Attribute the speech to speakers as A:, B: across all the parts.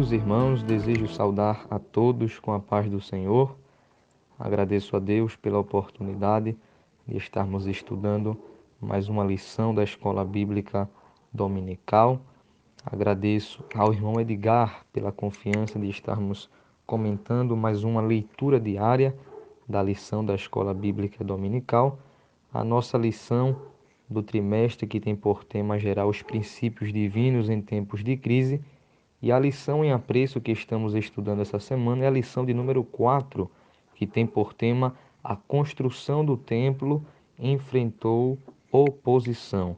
A: Meus irmãos, desejo saudar a todos com a paz do Senhor. Agradeço a Deus pela oportunidade de estarmos estudando mais uma lição da Escola Bíblica Dominical. Agradeço ao irmão Edgar pela confiança de estarmos comentando mais uma leitura diária da lição da Escola Bíblica Dominical. A nossa lição do trimestre que tem por tema geral os princípios divinos em tempos de crise. E a lição em apreço que estamos estudando essa semana é a lição de número 4, que tem por tema a construção do templo enfrentou oposição.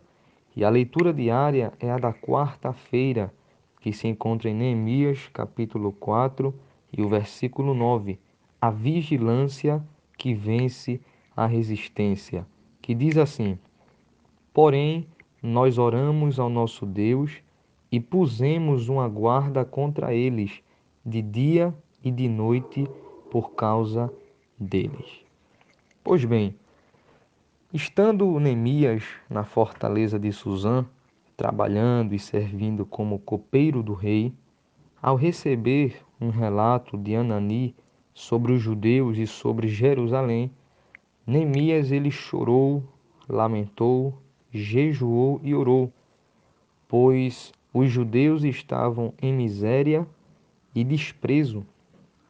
A: E a leitura diária é a da quarta-feira, que se encontra em Neemias, capítulo 4, e o versículo 9, a vigilância que vence a resistência, que diz assim: Porém, nós oramos ao nosso Deus e pusemos uma guarda contra eles, de dia e de noite, por causa deles. Pois bem, estando Neemias na fortaleza de Suzã, trabalhando e servindo como copeiro do rei, ao receber um relato de Anani sobre os judeus e sobre Jerusalém, Neemias ele chorou, lamentou, jejuou e orou, pois os judeus estavam em miséria e desprezo,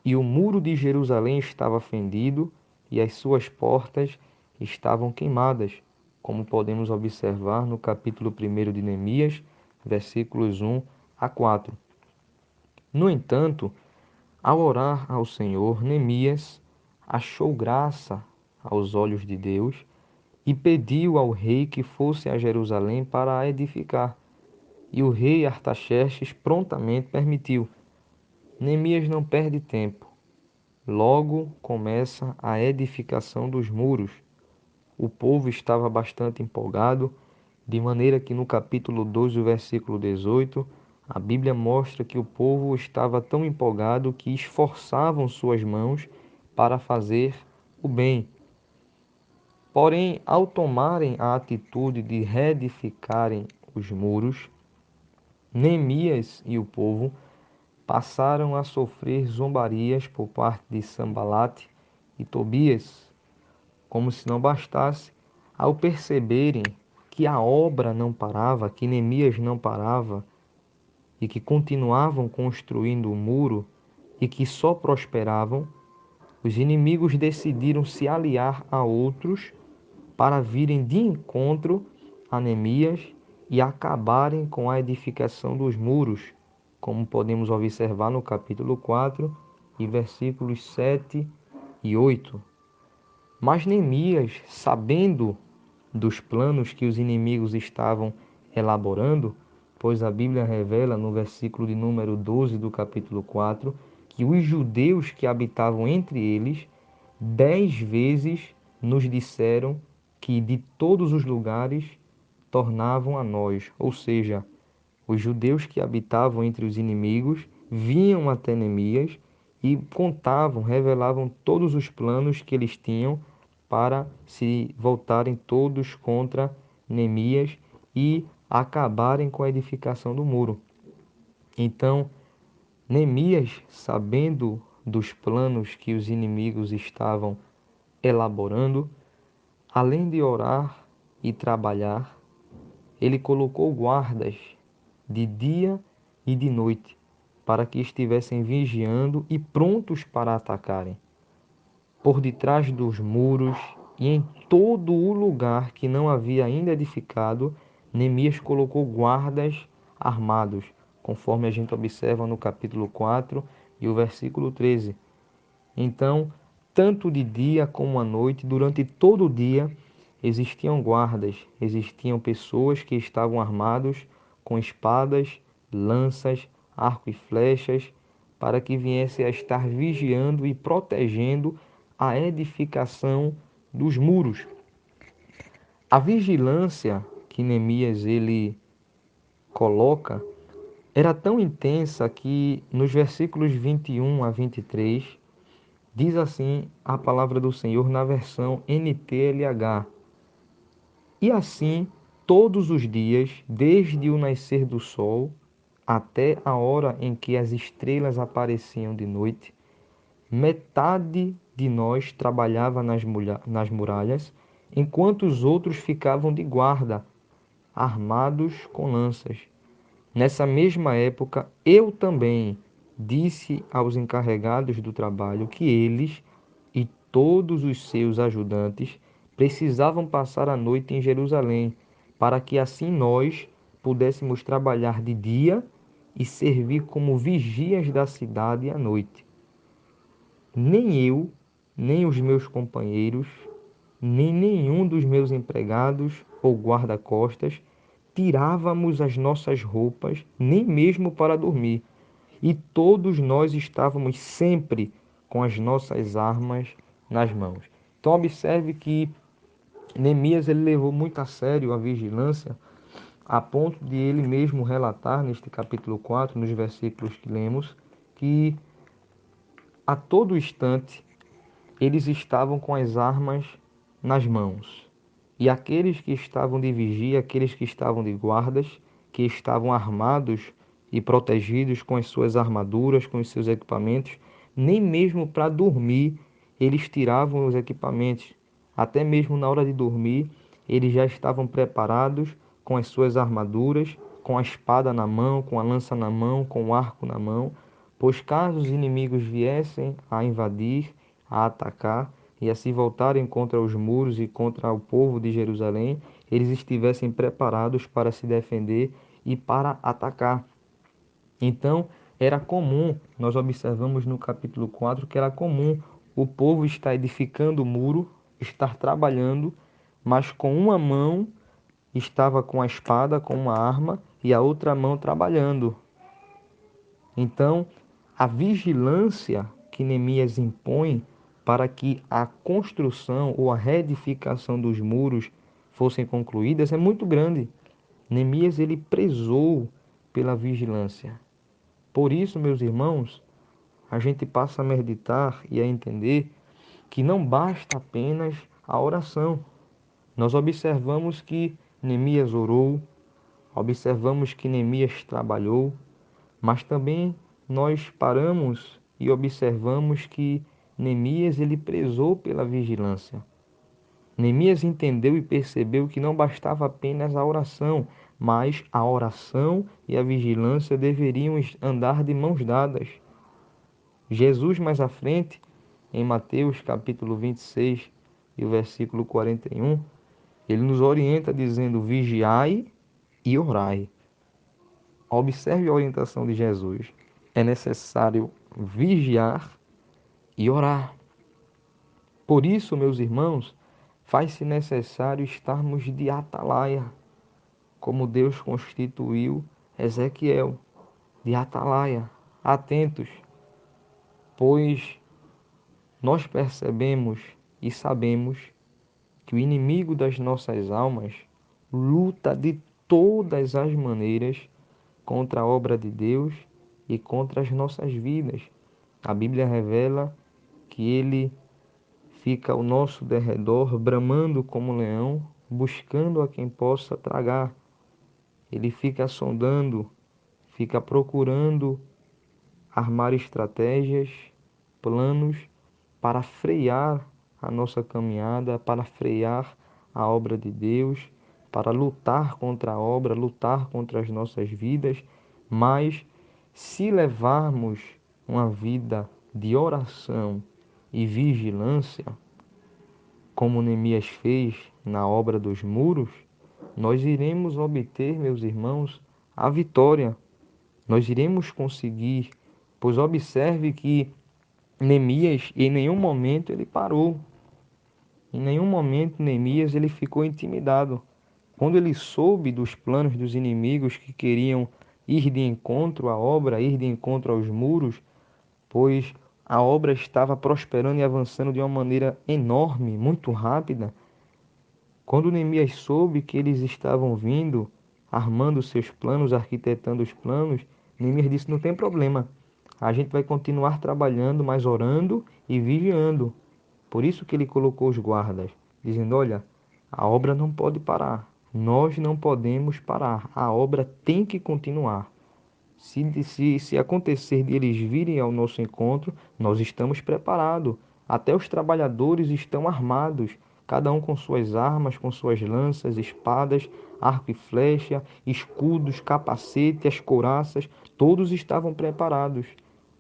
A: e o muro de Jerusalém estava fendido e as suas portas estavam queimadas, como podemos observar no capítulo 1 de Neemias, versículos 1 a 4. No entanto, ao orar ao Senhor, Neemias achou graça aos olhos de Deus e pediu ao rei que fosse a Jerusalém para a edificar. E o rei Artaxerxes prontamente permitiu. Neemias não perde tempo. Logo começa a edificação dos muros. O povo estava bastante empolgado, de maneira que no capítulo 12, versículo 18, a Bíblia mostra que o povo estava tão empolgado que esforçavam suas mãos para fazer o bem. Porém, ao tomarem a atitude de reedificarem os muros, Neemias e o povo passaram a sofrer zombarias por parte de Sanbalate e Tobias, como se não bastasse, ao perceberem que a obra não parava, que Neemias não parava e que continuavam construindo o muro e que só prosperavam, os inimigos decidiram se aliar a outros para virem de encontro a Neemias e acabarem com a edificação dos muros, como podemos observar no capítulo 4 e versículos 7 e 8. Mas Neemias, sabendo dos planos que os inimigos estavam elaborando, pois a Bíblia revela no versículo de número 12 do capítulo 4, que os judeus que habitavam entre eles 10 vezes nos disseram que de todos os lugares tornavam a nós, ou seja, os judeus que habitavam entre os inimigos vinham até Neemias e contavam, revelavam todos os planos que eles tinham para se voltarem todos contra Neemias e acabarem com a edificação do muro. Então, Neemias, sabendo dos planos que os inimigos estavam elaborando, além de orar e trabalhar, ele colocou guardas de dia e de noite, para que estivessem vigiando e prontos para atacarem. Por detrás dos muros e em todo o lugar que não havia ainda edificado, Neemias colocou guardas armados, conforme a gente observa no capítulo 4 e o versículo 13. Então, tanto de dia como à noite, durante todo o dia, existiam guardas, existiam pessoas que estavam armados com espadas, lanças, arco e flechas, para que viessem a estar vigiando e protegendo a edificação dos muros. A vigilância que Neemias ele coloca era tão intensa que nos versículos 21 a 23 diz assim a palavra do Senhor na versão NTLH: E assim todos os dias, desde o nascer do sol até a hora em que as estrelas apareciam de noite. Metade de nós trabalhava nas muralhas, enquanto os outros ficavam de guarda, armados com lanças. Nessa mesma época, eu também disse aos encarregados do trabalho que eles e todos os seus ajudantes precisavam passar a noite em Jerusalém, para que assim nós pudéssemos trabalhar de dia e servir como vigias da cidade à noite. Nem eu, nem os meus companheiros, nem nenhum dos meus empregados ou guarda-costas tirávamos as nossas roupas, nem mesmo para dormir. E todos nós estávamos sempre com as nossas armas nas mãos. Então observe que Neemias ele levou muito a sério a vigilância, a ponto de ele mesmo relatar neste capítulo 4, nos versículos que lemos, que a todo instante eles estavam com as armas nas mãos. E aqueles que estavam de vigia, aqueles que estavam de guardas, que estavam armados e protegidos com as suas armaduras, com os seus equipamentos, nem mesmo para dormir eles tiravam os equipamentos. Até mesmo na hora de dormir, eles já estavam preparados com as suas armaduras, com a espada na mão, com a lança na mão, com o arco na mão, pois caso os inimigos viessem a invadir, a atacar e a se voltarem contra os muros e contra o povo de Jerusalém, eles estivessem preparados para se defender e para atacar. Então, era comum, nós observamos no capítulo 4 que era comum o povo estar edificando o muro, estar trabalhando, mas com uma mão estava com a espada, com uma arma, e a outra mão trabalhando. Então, a vigilância que Neemias impõe para que a construção ou a reedificação dos muros fossem concluídas é muito grande. Neemias ele prezou pela vigilância. Por isso, meus irmãos, a gente passa a meditar e a entender que não basta apenas a oração. Nós observamos que Neemias orou, observamos que Neemias trabalhou, mas também nós paramos e observamos que Neemias ele prezou pela vigilância. Neemias entendeu e percebeu que não bastava apenas a oração, mas a oração e a vigilância deveriam andar de mãos dadas. Jesus mais à frente, em Mateus capítulo 26 e o versículo 41, ele nos orienta dizendo: vigiai e orai. Observe a orientação de Jesus. É necessário vigiar e orar. Por isso, meus irmãos, faz-se necessário estarmos de atalaia, como Deus constituiu Ezequiel, de atalaia, atentos, pois nós percebemos e sabemos que o inimigo das nossas almas luta de todas as maneiras contra a obra de Deus e contra as nossas vidas. A Bíblia revela que ele fica ao nosso derredor, bramando como leão, buscando a quem possa tragar. Ele fica sondando, fica procurando armar estratégias, planos para frear a nossa caminhada, para frear a obra de Deus, para lutar contra a obra, lutar contra as nossas vidas, mas se levarmos uma vida de oração e vigilância, como Neemias fez na obra dos muros, nós iremos obter, meus irmãos, a vitória. Nós iremos conseguir, pois observe que Neemias, em nenhum momento ele parou. Em nenhum momento Neemias ele ficou intimidado. Quando ele soube dos planos dos inimigos que queriam ir de encontro à obra, ir de encontro aos muros, pois a obra estava prosperando e avançando de uma maneira enorme, muito rápida. Quando Neemias soube que eles estavam vindo, armando seus planos, arquitetando os planos, Neemias disse: não tem problema, a gente vai continuar trabalhando, mas orando e vigiando. Por isso que ele colocou os guardas, dizendo: olha, a obra não pode parar, nós não podemos parar, a obra tem que continuar. Se acontecer de eles virem ao nosso encontro, nós estamos preparados. Até os trabalhadores estão armados, cada um com suas armas, com suas lanças, espadas, arco e flecha, escudos, capacete, as couraças, todos estavam preparados,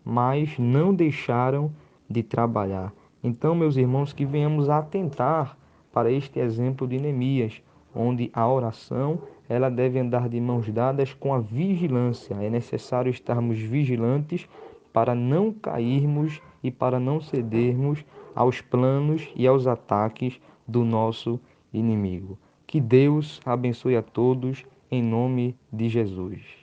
A: mas não deixaram de trabalhar. Então, meus irmãos, que venhamos a atentar para este exemplo de Neemias, onde a oração ela deve andar de mãos dadas com a vigilância. É necessário estarmos vigilantes para não cairmos e para não cedermos aos planos e aos ataques do nosso inimigo. Que Deus abençoe a todos em nome de Jesus.